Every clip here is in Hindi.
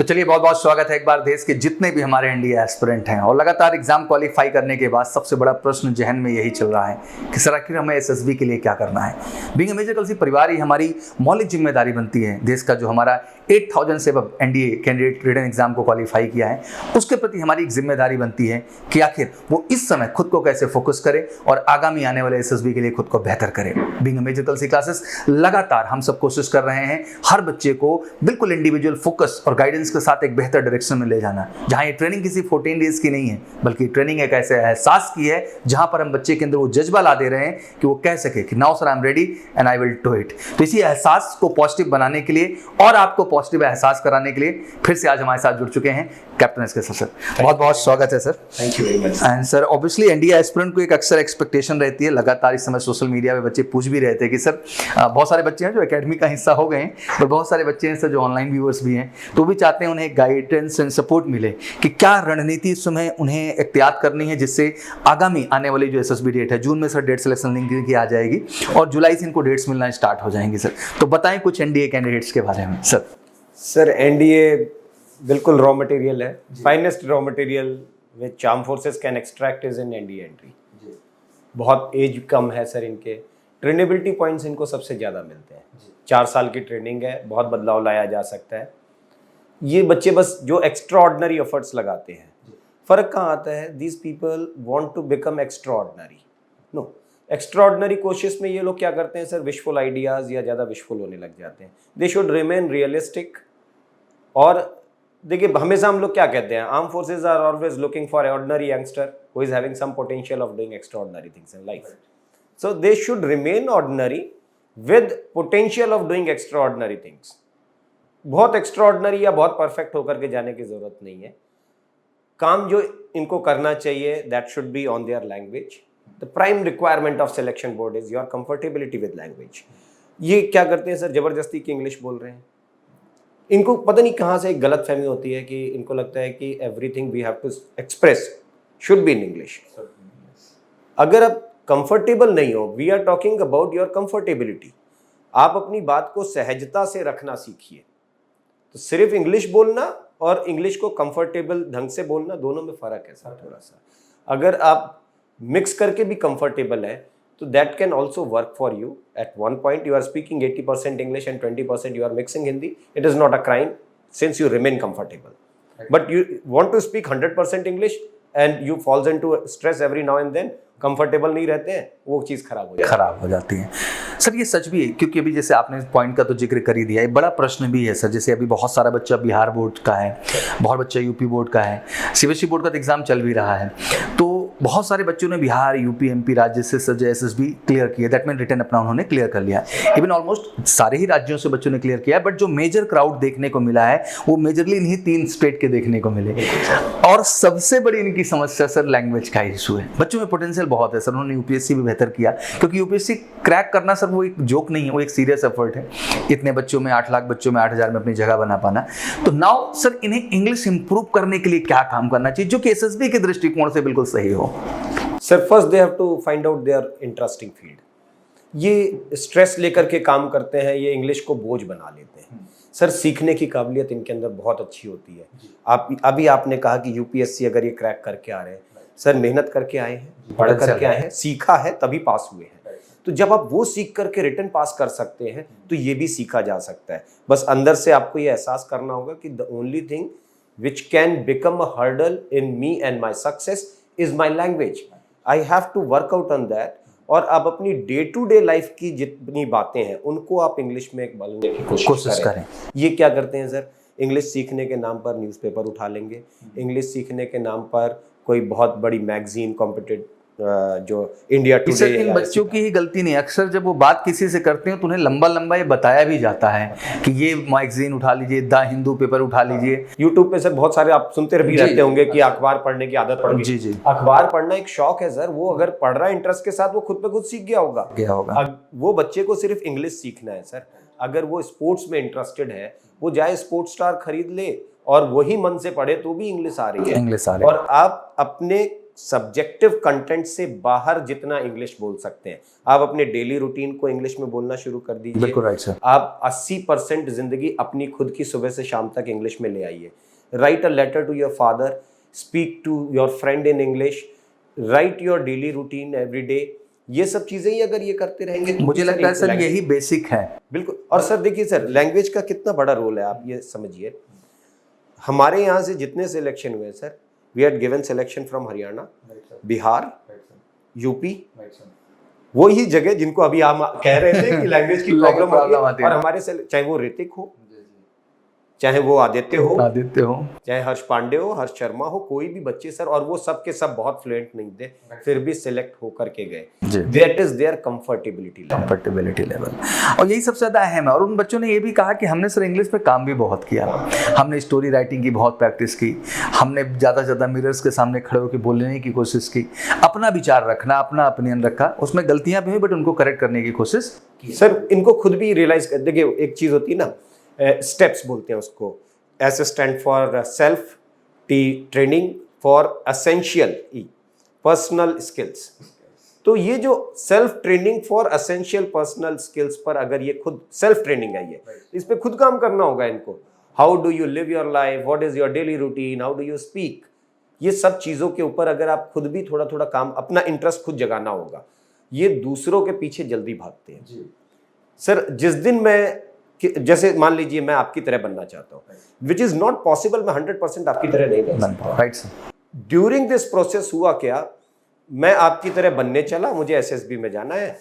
चलिए बहुत बहुत स्वागत है एक बार देश के जितने भी हमारे एनडीए एस्पिरेंट हैं और लगातार एग्जाम क्वालिफाई करने के बाद सबसे बड़ा प्रश्न जहन में यही चल रहा है कि सर आखिर हमें एसएसबी के लिए क्या करना है। बीइंग अ मेजर कल्सी परिवार ही हमारी मौलिक जिम्मेदारी बनती है। देश का जो हमारा 8000 से अब एनडीए कैंडिडेट रिटन एग्जाम को क्वालिफाई किया है उसके प्रति हमारी एक जिम्मेदारी बनती है कि आखिर वो इस समय खुद को कैसे फोकस करे और आगामी आने वाले एसएसबी के लिए खुद को बेहतर करे। Being a major Kalsi classes लगातार हम सब कोशिश कर रहे हैं हर बच्चे को बिल्कुल इंडिविजुअल फोकस और गाइडेंस के साथ एक बेहतर डायरेक्शन में ले जाना। जहां ये ट्रेनिंग किसी 14 डेज की नहीं है बल्कि ट्रेनिंग एक ऐसे एहसास की है जहां पर हम बच्चे के अंदर वो जज्बा ला दे रहे हैं कि वो कह सके कि now sir I am ready and I will do it. तो इसी एहसास को पॉजिटिव बनाने के लिए और आपको पॉजिटिव एहसास कराने के लिए फिर से आज हमारे साथ जुड़ चुके हैं कैप्टन एसके सर। बहुत बहुत स्वागत है sir. Thank you very much. And sir obviously NDA aspirant को एक अक्सर एक्सपेक्टेशन रहती है, लगातार इस समय सोशल मीडिया पे बच्चे पूछ भी रहे थे कि सर बहुत सारे बच्चे हैं जो एकेडमी का हिस्सा हो गए हैं पर बहुत सारे बच्चे हैं सर जो ऑनलाइन व्यूअर्स भी हैं तो भी चाहते हैं उन्हें गाइडेंस एंड सपोर्ट मिले कि क्या रणनीति इस समय उन्हें इख्तियार करनी है जिससे आगामी आने वाली जो एसएसबी डेट है जून में सर डेट सिलेक्शन लिंक की आ जाएगी और जुलाई से इनको डेट्स मिलना स्टार्ट हो जाएंगी। सर तो बताएं कुछ एनडीए कैंडिडेट्स के बारे में। सर एनडीए बिल्कुल रॉ मटेरियल है, finest raw material which arm forces can extract is in NDA entry. बहुत एज कम है सर, इनके ट्रेनेबिलिटी पॉइंट्स इनको सबसे ज़्यादा मिलते हैं। 4 साल की ट्रेनिंग है, बहुत बदलाव लाया जा सकता है। ये बच्चे बस जो एक्स्ट्रा ऑर्डिनरी एफर्ट्स लगाते हैं, फ़र्क कहाँ आता है? These people want to become extraordinary. No, extraordinary कोशिश में ये लोग क्या करते हैं सर, विशफुल आइडियाज़ या ज़्यादा विशफुल होने लग जाते हैं। They should remain realistic. और देखिए हमेशा हम लोग क्या कहते हैं, arm forces are always looking for ordinary youngster who is having some potential of doing extraordinary things in life. So they should remain ordinary with potential of doing extraordinary things. बहुत एक्स्ट्राऑर्डिनरी या बहुत परफेक्ट होकर के जाने की जरूरत नहीं है। काम जो इनको करना चाहिए that should be on their language. The prime requirement of selection board is your comfortability with language. ये क्या करते हैं सर, जबरदस्ती की इंग्लिश बोल रहे हैं। इनको पता नहीं कहाँ से एक गलत फहमी होती है कि इनको लगता है कि everything we have to express should be in English. अगर आप कंफर्टेबल नहीं हो, we are talking about your comfortability. आप अपनी बात को सहजता से रखना सीखिए। तो सिर्फ इंग्लिश बोलना और इंग्लिश को कंफर्टेबल ढंग से बोलना, दोनों में फ़र्क है सर थोड़ा सा। अगर आप मिक्स करके भी कंफर्टेबल है तो that can also work for you. At one point you are speaking 80% English and 20% you are mixing Hindi. It is not a crime since you remain comfortable. Right. But you want to speak 100% English and you falls into stress every now and then, comfortable नहीं रहते हैं, वो चीज़ खराब हो जाती है। सर ये सच भी है क्योंकि अभी जैसे आपने पॉइंट का तो जिक्र कर ही दिया, एक बड़ा प्रश्न भी है सर। जैसे अभी बहुत सारा बच्चा बिहार बोर्ड का है, बहुत बच्चा यूपी बोर्ड का है, सीबीएसई बोर्ड का तो एग्जाम चल भी रहा है। तो बहुत सारे बच्चों ने बिहार, यूपी, एमपी राज्य से सर एसएसबी क्लियर किया, दैट मीन रिटन अपना उन्होंने क्लियर कर लिया। इवन ऑलमोस्ट सारे ही राज्यों से बच्चों ने क्लियर किया, बट जो मेजर क्राउड देखने को मिला है वो मेजरली इन्हीं 3 स्टेट के देखने को मिले। और सबसे बड़ी इनकी समस्या सर लैंग्वेज का इशू है। बच्चों में पोटेंशियल बहुत है सर, उन्होंने यूपीएससी भी बेहतर किया क्योंकि यूपीएससी क्रैक करना सर वो एक जोक नहीं है, वो एक सीरियस एफर्ट है। इतने बच्चों में 8 लाख बच्चों में 8000 में अपनी जगह बना पाना। तो नाउ सर इन्हें इंग्लिश इंप्रूव करने के लिए क्या काम करना चाहिए जो कि एसएसबी के दृष्टिकोण से बिल्कुल सही हो? Sir first they have to find out their interesting field. ये स्ट्रेस लेकर के काम करते हैं, ये इंग्लिश को बोझ बना लेते हैं। सर सीखने की काबिलियत इनके अंदर बहुत अच्छी होती है। आप अभी आपने कहा कि यूपीएससी अगर ये क्रैक करके आ रहे हैं, सर मेहनत करके आए हैं, पढ़ करके आए हैं, सीखा है तभी पास हुए हैं। तो जब आप वो सीख करके रिटन पास कर सकते हैं तो ये भी सीखा जा सकता है। बस अंदर से आपको ये एहसास करना होगा कि the only thing which can become a hurdle in me and my success is my language. I have to work out on that. और आप अपनी डे टू डे लाइफ की जितनी बातें हैं उनको आप इंग्लिश में बोलने की कोशिश करें। ये क्या करते हैं सर, इंग्लिश सीखने के नाम पर न्यूज़पेपर उठा लेंगे, इंग्लिश सीखने के नाम पर कोई बहुत बड़ी मैगजीन कॉम्पिटेटिव जो इंडिया टुडे। इन बच्चों की ही गलती नहीं, अक्सर जब वो बात किसी से करते हैं तो उन्हें लंबा लंबा ये बताया भी जाता है कि ये मैगजीन उठा लीजिए, द हिंदू पेपर उठा लीजिए। यूट्यूब पे सर बहुत सारे आप सुनते भी रहते होंगे कि अखबार पढ़ने की आदत पड़ गई। जी। अखबार पढ़ना एक शौक है सर, वो अगर पढ़ रहा है इंटरेस्ट के साथ वो खुद पे खुद सीख गया होगा। वो बच्चे को सिर्फ इंग्लिश सीखना है सर। अगर वो स्पोर्ट्स में इंटरेस्टेड है, वो जाए स्पोर्ट्स स्टार खरीद ले और वही मन से पढ़े तो भी इंग्लिश आ रही है। और आप अपने सब्जेक्टिव कंटेंट से बाहर जितना इंग्लिश बोल सकते हैं, आप अपने डेली रूटीन को इंग्लिश में बोलना शुरू कर दीजिए। बिल्कुल राइट सर। आप 80% जिंदगी अपनी खुद की सुबह से शाम तक इंग्लिश में ले आइए। Write a letter to your father, speak to your friend in English, write your daily routine every day. ये सब चीजें ही अगर ये करते रहेंगे तो मुझे लगता है सर यही बेसिक है। बिल्कुल। और सर देखिए सर, लैंग्वेज का कितना बड़ा रोल है, आप ये समझिए। हमारे यहाँ से जितने सिलेक्शन हुए sir, we had given selection from Haryana, Bihar, UP, वो ही जगह जिनको अभी हम कह रहे थे कि लैंग्वेज की प्रॉब्लम आती है। और हमारे से चाहे वो ऋतिक हो, चाहे वो आदित्य हो, चाहे हर्ष पांडे हो, हर्ष शर्मा हो, कोई भी बच्चे सर, और वो सब के सब बहुत फ्लुएंट नहीं थे, फिर भी सिलेक्ट होकर के गए। That is their comfortability level. और यही सबसे ज्यादा अहम है। और उन बच्चों ने ये भी कहा कि हमने सर इंग्लिश पे काम भी बहुत किया, हमने स्टोरी राइटिंग की बहुत प्रैक्टिस की, हमने ज्यादा से ज्यादा मिरर्स के सामने खड़े होकर बोलने की कोशिश की, अपना विचार रखना, अपना ओपिनियन रखा, उसमें गलतियां भी हुई बट उनको करेक्ट करने की कोशिश की। सर इनको खुद भी रियलाइज कर, देखिए एक चीज होती है ना, स्टेप्स बोलते हैं उसको, S stand for self, T training for essential, E personal skills. तो ये जो self training for essential personal skills पर अगर ये खुद सेल्फ ट्रेनिंग है, ये इस पे खुद काम करना होगा इनको। How do you live your life, what is your daily routine, how do you speak, ये सब चीजों के ऊपर अगर आप खुद भी थोड़ा थोड़ा काम, अपना इंटरेस्ट खुद जगाना होगा। ये दूसरों के पीछे जल्दी भागते हैं सर। जिस दिन मैं, जैसे मान लीजिए मैं आपकी तरह बनना चाहता हूँ, विच इज नॉट पॉसिबल, मैं 100% आपकी तरह नहीं बन सकता। Right sir. During this process हुआ क्या, मैं आपकी तरह बनने चला, मुझे एसएसबी में जाना है,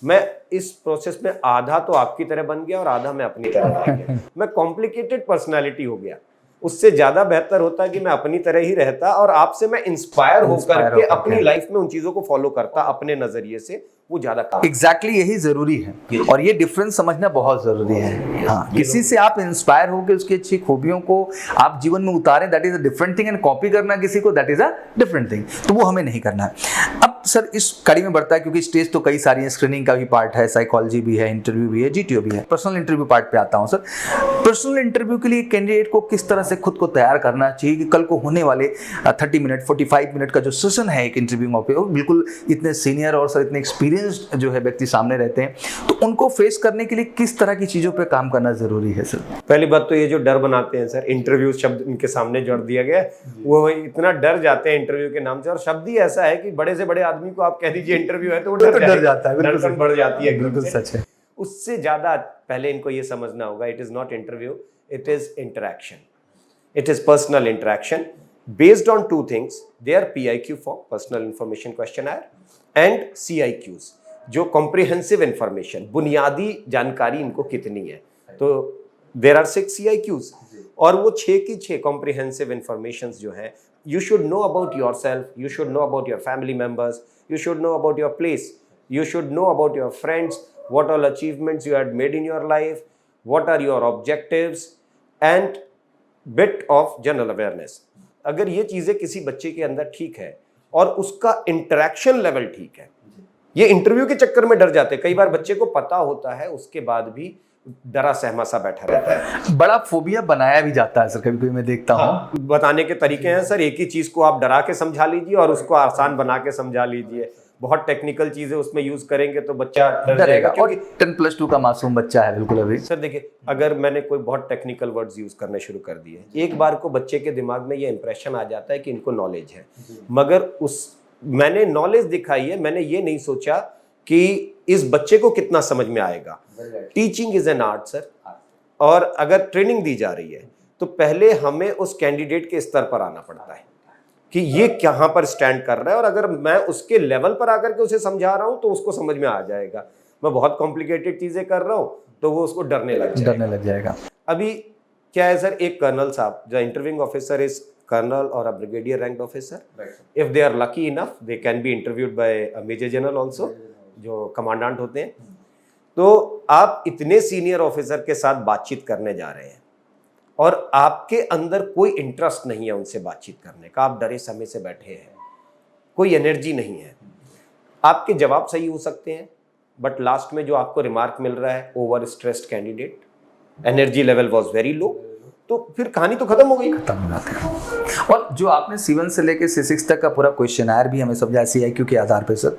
मैं इस प्रोसेस में आधा तो आपकी तरह बन गया और आधा मैं अपनी तरह बन गया। मैं कॉम्प्लिकेटेड पर्सनालिटी हो गया। उससे ज्यादा बेहतर होता है कि मैं अपनी तरह ही रहता और आपसे मैं इंस्पायर होकर के अपनी लाइफ में उन चीजों को फॉलो करता अपने नजरिए से, वो ज्यादा एग्जैक्टली यही जरूरी है। और ये डिफरेंस समझना बहुत जरूरी है। हाँ, किसी से आप इंस्पायर होकर उसकी अच्छी खूबियों को आप जीवन में उतारें, that is a different thing, and copy करना किसी को, that is a different thing. तो वो हमें नहीं करना है। अब सर इस कड़ी में बढ़ता है, क्योंकि स्टेज तो कई सारी है, स्क्रीनिंग का भी पार्ट है, साइकोलॉजी भी है, इंटरव्यू भी है, जीटीओ भी है। पर्सनल इंटरव्यू पार्ट पे आता हूँ सर। पर्सनल इंटरव्यू के लिए कैंडिडेट को किस तरह से खुद को तैयार करना चाहिए कि कल को होने वाले 30 मिनट 45 मिनट का जो सेशन है एक इंटरव्यू में, बिल्कुल इतने सीनियर और सर इतने एक्सपीरियंस्ड जो है व्यक्ति सामने रहते हैं, तो उनको फेस करने के लिए किस तरह की चीजों पे काम करना जरूरी है सर? पहली बात तो ये जो डर बनाते हैं सर, इंटरव्यू शब्द इनके सामने जोड़ दिया गया, वो इतना डर जाते हैं इंटरव्यू के नाम से। और शब्द ही ऐसा है कि बड़े से बड़े आदमी को आप कह दीजिए इंटरव्यू है तो वो डर जाता है, बिल्कुल बढ़ जाती है। बिल्कुल सच है। उससे ज्यादा पहले इनको ये समझना होगा, it is not interview, it is interaction, it is personal interaction based on two things, their PIQ form, personal information questionnaire, and CIQs, जो कॉम्प्रिहेंसिव इंफॉर्मेशन, बुनियादी जानकारी इनको कितनी है। तो देयर आर 6 CIQs, और वो 6 की 6 कॉम्प्रिहेंसिव इंफॉर्मेशन जो है, you should know about your self, you should know about your family members, you should know about your place, you should know about your friends, what all achievements you had made in your life, what are your objectives, and bit of general awareness। अगर ये चीजें किसी बच्चे के अंदर ठीक है और उसका इंटरेक्शन लेवल ठीक है, ये इंटरव्यू के चक्कर में डर जाते हैं। कई बार बच्चे को पता होता है, उसके बाद भी डरा सहमा सा बैठा रहता है, बड़ा फोबिया बनाया भी जाता है सर, कभी कभी मैं देखता हूँ। हाँ, बताने के तरीके हैं सर, एक ही चीज को आप डरा के समझा लीजिए और उसको आसान बना के समझा लीजिए। बहुत टेक्निकल चीजें उसमें यूज करेंगे तो बच्चा डर जाएगा, और 10+2 का मासूम बच्चा है बिल्कुल अभी। सर देखिए, अगर मैंने कोई बहुत टेक्निकल वर्ड्स यूज करने शुरू कर दिए, एक बार को बच्चे के दिमाग में ये इंप्रेशन आ जाता है कि इनको नॉलेज है, मगर मैंने नॉलेज दिखाई है, मैंने ये नहीं सोचा कि इस बच्चे को कितना समझ में आएगा। Teaching is an art sir, और अगर ट्रेनिंग दी जा रही है तो पहले हमें उस कैंडिडेट के स्तर पर आना पड़ता है कि ये कहाँ पर स्टैंड कर रहा है, और अगर मैं उसके लेवल पर आकर के उसे समझा रहा हूँ तो उसको समझ में आ जाएगा। मैं बहुत कॉम्प्लिकेटेड चीजें कर रहा हूँ तो वो उसको डरने लग जाएगा। अभी क्या है सर, एक कर्नल साहब, जो इंटरव्यूइंग ऑफिसर इज कर्नल और a brigadier ranked officer, if they are lucky enough they can be interviewed by a major general also, जो कमांडेंट होते हैं। तो आप इतने सीनियर ऑफिसर के साथ बातचीत करने जा रहे हैं और आपके अंदर कोई इंटरेस्ट नहीं है उनसे बातचीत करने का, आप डरे समय से बैठे हैं, कोई एनर्जी नहीं है। आपके जवाब सही हो सकते हैं, बट लास्ट में जो आपको रिमार्क मिल रहा है, over stressed candidate, energy level was very low, तो फिर कहानी तो खत्म हो गई। खत्म हो जाते हैं। और जो आपने C1 से लेके C6 तक का पूरा क्वेश्चनायर भी हमें समझा CIQ के आधार पे सर,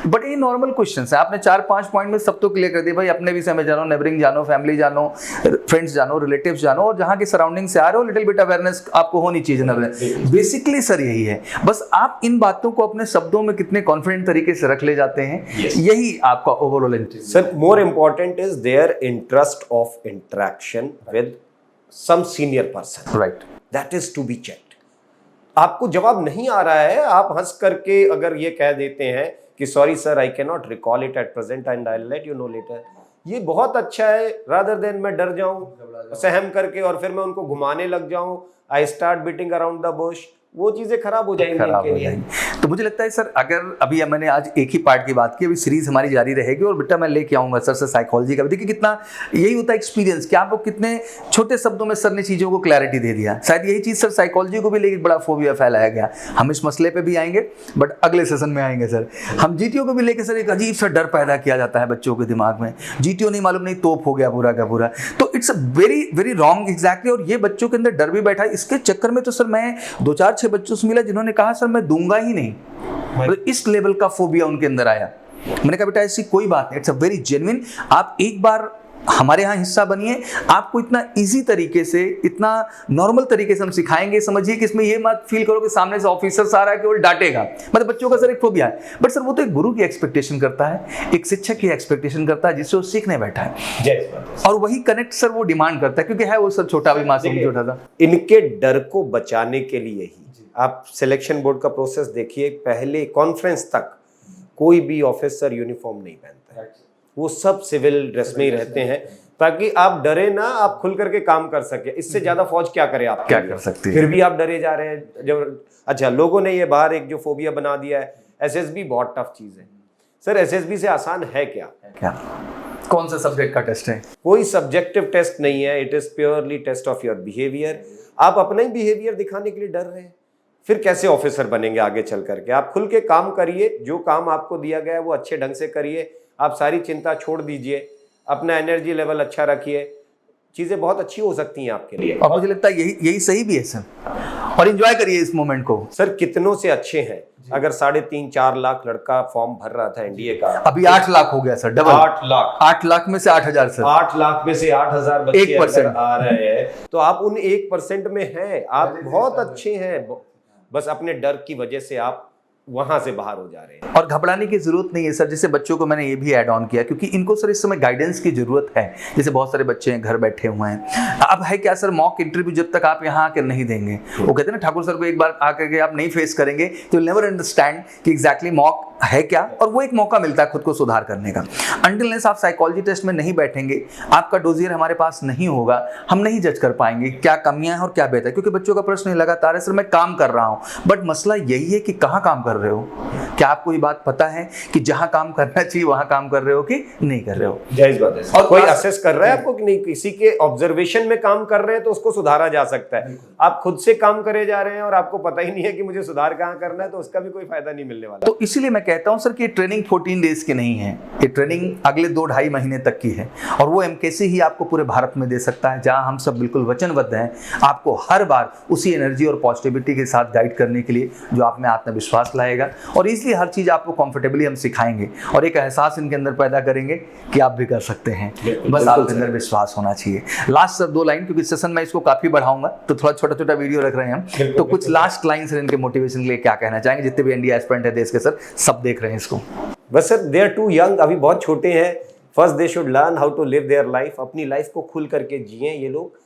बट ये नॉर्मल क्वेश्चन है, आपने 4-5 पॉइंट में सब तो क्लियर कर दिया भाई, अपने विषय में जानो, नेबरिंग जानो, फैमिली जानो, फ्रेंड्स जानो, रिलेटिव्स जानो, और जहाँ की सराउंडिंग से आ रहे हो लिटिल बिट अवेयरनेस आपको होनी चाहिए जनरल। बेसिकली सर यही है, बस आप इन बातों को अपने शब्दों में कितने कॉन्फिडेंट तरीके से रख ले जाते हैं, यही आपका overall. Sir more important is their interest of interaction with some senior person, right, that is to be checked। आपको जवाब नहीं आ रहा है, आप हंस करके अगर ये कह देते हैं कि sorry sir I can not recall it at present and I let you know later, ये बहुत अच्छा है, रादर देन मैं डर जाऊं सहम करके और फिर मैं उनको घुमाने लग जाऊं, I start beating around the Bush, वो चीजें खराब हो जाएंगी इनके लिए। तो मुझे लगता है सर, अगर अभी मैंने आज एक ही पार्ट की बात की, अभी सीरीज हमारी जारी रहेगी और बेटा मैं लेके आऊंगा सर से साइकोलॉजी का। देखिए कितना यही होता है एक्सपीरियंस, कि आपको कितने छोटे शब्दों में सर ने चीजों को क्लैरिटी दे दिया। शायद यही चीज सर साइकोलॉजी को भी लेकर बड़ा फोबिया फैलाया गया। हम इस मसले पे भी आएंगे, बट अगले सेशन में आएंगे सर। हम जीटीओ को भी लेकर सर एक अजीब सा डर पैदा किया जाता है बच्चों के दिमाग में, जीटीओ नहीं मालूम नहीं तोप हो गया पूरा का पूरा। तो it's a very very wrong exactly, और ये बच्चों के अंदर डर भी बैठा है। इसके चक्कर में तो सर मैं 2-4-6 बच्चों से मिला जिन्होंने कहा सर मैं दूंगा ही नहीं, मतलब इस लेवल का फोबिया उनके अंदर आया। मैंने कहा बेटा ऐसी कोई बात नहीं, इट्स अ वेरी जेन्युइन, आप एक बार हमारे यहाँ हिस्सा बनिए, आपको इतना इजी तरीके से, इतना नॉर्मल तरीके से हम सिखाएंगे। समझिए कि इसमें ये मत फील करो कि सामने से ऑफिसर आ रहा है केवल डांटेगा, मतलब बच्चों का सर एक फोबिया है। बट सर वो तो एक गुरु की एक्सपेक्टेशन करता है, एक शिक्षक की एक्सपेक्टेशन करता है जिससे वो सीखने बैठा है, और वही कनेक्ट सर वो डिमांड करता है, क्योंकि है वो सर छोटा भी मासूम छोटा था। इनके डर को बचाने के लिए ही आप सिलेक्शन बोर्ड का प्रोसेस देखिए, पहले कॉन्फ्रेंस तक कोई भी ऑफिसर यूनिफॉर्म नहीं पहनता है, वो सब सिविल ड्रेस में ही रहते हैं, ताकि आप डरे ना, आप खुल करके काम कर सके। इससे ज्यादा फौज क्या करे, आप क्या कर सकते हैं, फिर भी आप डरे जा रहे हैं। जब अच्छा लोगों ने ये बाहर एक जो फोबिया बना दिया है, एसएसबी बहुत टफ चीज है सर। एसएसबी से आसान है क्या? कौन सा सब्जेक्ट का टेस्ट है? कोई सब्जेक्टिव टेस्ट नहीं है, it is purely test of your behaviour. आप अपना ही बिहेवियर दिखाने के लिए डर रहे हैं, फिर कैसे ऑफिसर बनेंगे आगे चल करके? आप खुल के काम करिए, जो काम आपको दिया गया है वो अच्छे ढंग से करिए, आप सारी चिंता छोड़ दीजिए, अपना एनर्जी लेवल अच्छा रखिए, चीजें बहुत अच्छी हो सकती हैं आपके लिए। और मुझे लगता है यही सही भी है सर, और एंजॉय करिए इस मोमेंट को। सर कितनों से अच्छे हैं, अगर 3.5-4 लाख लड़का फॉर्म भर रहा था एनडीए का, अभी 8 लाख हो गया सर, डबल 8 लाख में से 8,000 सर, 8 लाख में से 8,000 बच्चे 1% आ रहे हैं, तो आप उन 1% में हैं, आप बहुत अच्छे हैं। बस अपने डर की वजह से आप वहां से बाहर हो जा रहे हैं। और घबराने की जरूरत नहीं है सर। जैसे बच्चों को मैंने ये भी ऐड ऑन किया, क्योंकि इनको सर इस समय गाइडेंस की जरूरत है। जैसे बहुत सारे बच्चे हैं घर बैठे हुए हैं, अब है क्या सर, मॉक इंटरव्यू जब तक आप यहाँ आकर नहीं देंगे, वो कहते हैं ना ठाकुर सर को एक बार आकर के आप नहीं फेस करेंगे तो नेवर अंडरस्टैंड कि एग्जैक्टली मॉक है क्या, और वो एक मौका मिलता है खुद को सुधार करने का। अनटिल आप साइकोलॉजी टेस्ट में नहीं बैठेंगे, आपका डोजियर हमारे पास नहीं होगा, हम नहीं जज कर पाएंगे क्या कमियां हैं और क्या बेहतर, क्योंकि बच्चों का प्रश्न लगातार है सर मैं काम कर रहा हूं, बट मसला यही है कि कहाँ काम कर रहे हो। क्या आपको ये बात पता है कि जहां काम करना चाहिए वहां काम कर रहे हो कि नहीं कर रहे हो? जायज बात है। और कोई असेस कर रहा है आपको कि नहीं, किसी के ऑब्जर्वेशन में काम कर रहे हैं तो उसको सुधारा जा सकता है। आप खुद से काम करे जा रहे हैं और आपको पता ही नहीं है कि मुझे सुधार कहाँ करना है, तो उसका भी कोई फायदा नहीं मिलने वाला। तो इसीलिए मैं कहता हूं सर कि ये ट्रेनिंग 14 डेज की नहीं है, ये ट्रेनिंग अगले 2-2.5 महीने तक की है, और वो एमकेसी ही आपको पूरे भारत में दे सकता है, जहां हम सब बिल्कुल वचनबद्ध हैं आपको हर बार उसी एनर्जी और पॉजिटिविटी के साथ गाइड करने के लिए, जो आप में आत्मविश्वास लाएगा, और इसलिए हर चीज आपको कंफर्टेबली हम सिखाएंगे और एक एहसास इनके अंदर पैदा करेंगे कि आप भी कर सकते हैं। बस आपके अंदर विश्वास होना चाहिए। लास्ट सर 2 लाइन, क्योंकि सेशन में इसको काफी बढ़ाऊंगा तो थोड़ा छोटा वीडियो रख रहे हैं हम, तो कुछ लास्ट लाइन सर इनके मोटिवेशन के लिए क्या कहना चाहेंगे, जितने भी एनडीए एस्पिरेंट है देश के सर, सब देख रहे हैं इसको। बस sir they are too young, अभी बहुत छोटे हैं। First they should learn how to live their life, अपनी लाइफ को खुल करके जिए ये लोग,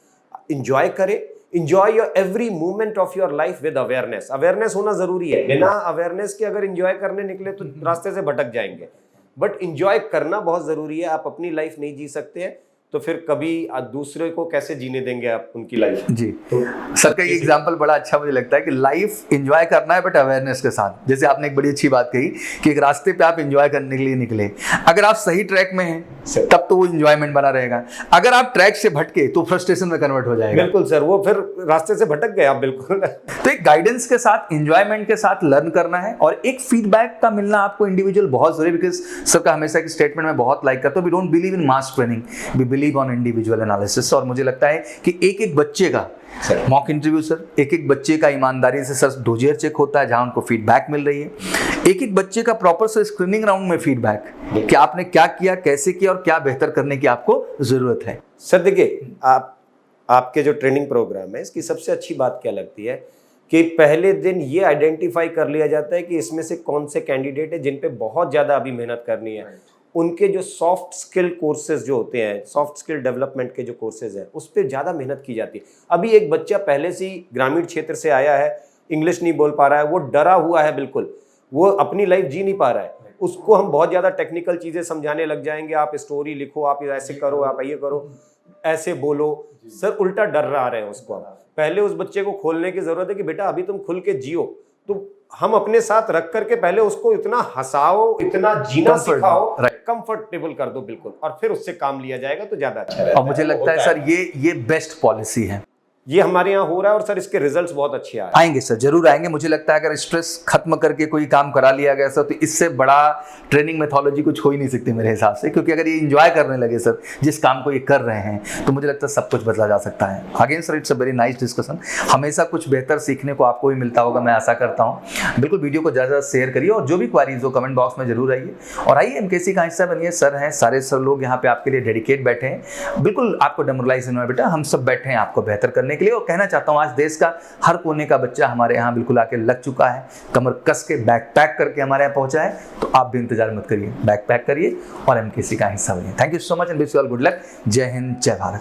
एंजॉय करें, enjoy your every moment of your life with awareness। Awareness होना जरूरी है, बिना अवेयरनेस के अगर एंजॉय करने निकले तो रास्ते से भटक जाएंगे, बट एंजॉय करना बहुत जरूरी है। आप अपनी लाइफ नहीं जी सकते हैं तो फिर कभी दूसरे को कैसे जीने देंगे आप उनकी लाइफ? जी सर का ये एग्जांपल बड़ा अच्छा मुझे लगता है कि लाइफ एंजॉय करना है बट अवेयरनेस के साथ। जैसे आपने एक बड़ी अच्छी बात कही कि एक रास्ते पे आप एंजॉय करने के लिए निकले, अगर आप सही ट्रैक में हैं तब तो वो एंजॉयमेंट बना रहेगा, अगर आप ट्रैक से भटके तो फ्रस्ट्रेशन में कन्वर्ट हो जाएगा। बिल्कुल सर, वो फिर रास्ते से भटक गए आप, बिल्कुल। तो एक गाइडेंस के साथ, एंजॉयमेंट के साथ लर्न करना है, और एक फीडबैक का मिलना आपको इंडिविजुअल बहुत जरूरी, बिकॉज सर का हमेशा एक स्टेटमेंट में बहुत लाइक करता हूँ, we don't believe in mass training, we believe believe on individual analysis. और मुझे लगता है कि एक एक बच्चे का मॉक इंटरव्यू सर, एक एक बच्चे का ईमानदारी से सर डोजियर चेक होता है जहां उनको फीडबैक मिल रही है, एक एक बच्चे का प्रॉपर सर स्क्रीनिंग राउंड में फीडबैक कि आपने क्या किया, कैसे किया और क्या बेहतर करने की आपको जरूरत है। सर देखिए, आपके जो ट्रेनिंग प्रोग्राम है इसकी सबसे अच्छी बात क्या लगती है कि पहले दिन ये आइडेंटिफाई कर लिया जाता है कि इसमें से कौन से कैंडिडेट है जिन पे बहुत ज़्यादा अभी मेहनत करनी है। उनके जो सॉफ्ट स्किल कोर्सेज जो होते हैं, सॉफ्ट स्किल डेवलपमेंट के जो कोर्सेज हैं, उस पर ज़्यादा मेहनत की जाती है। अभी एक बच्चा पहले से ही ग्रामीण क्षेत्र से आया है, इंग्लिश नहीं बोल पा रहा है, वो डरा हुआ है, बिल्कुल वो अपनी लाइफ जी नहीं पा रहा है, उसको हम बहुत ज़्यादा टेक्निकल चीज़ें समझाने लग जाएंगे, आप स्टोरी लिखो, आप ऐसे करो, आप ये करो, ऐसे बोलो, सर उल्टा डर रहा है उसको। पहले उस बच्चे को खोलने की जरूरत है कि बेटा अभी तुम खुल के जियो, तो हम अपने साथ रख करके पहले उसको इतना हंसाओ, इतना जीना सिखाओ, कंफर्टेबल कर दो बिल्कुल, और फिर उससे काम लिया जाएगा तो ज्यादा अच्छा रहेगा। और मुझे लगता है सर ये बेस्ट पॉलिसी है, ये हमारे यहाँ हो रहा है और सर इसके रिजल्ट्स बहुत अच्छे आ रहे हैं। आएंगे सर, जरूर आएंगे। मुझे लगता है अगर स्ट्रेस खत्म करके कोई काम करा लिया गया सर तो इससे बड़ा ट्रेनिंग मेथोलॉजी कुछ हो ही नहीं सकती मेरे हिसाब से, क्योंकि अगर ये एंजॉय करने लगे सर जिस काम को ये कर रहे हैं तो मुझे लगता है सब कुछ बदला जा सकता है। Again sir it's a very nice discussion, हमेशा कुछ बेहतर सीखने को आपको भी मिलता होगा, मैं आशा करता हूँ। बिल्कुल वीडियो को ज़्यादा शेयर करिए और जो भी क्वारीज हो कमेंट बॉक्स में जरूर आइए और आइए एमकेसी का हिस्सा बनिए। सर हैं, सारे सर लोग यहाँ पे आपके लिए डेडिकेट बैठे हैं, बिल्कुल आपको डेमोरलाइज नहीं हुआ बेटा, हम सब बैठे हैं आपको बेहतर करने के लिए। और कहना चाहता हूं आज देश का हर कोने का बच्चा हमारे यहाँ बिल्कुल आके लग चुका है, कमर कस के बैग पैक करके हमारे यहाँ पहुंचा है, तो आप भी इंतजार मत करिए, बैग पैक करिए और एमकेसी का हिस्सा बनिए। Thank you so much and wish you all good luck. जय हिंद, जय भारत।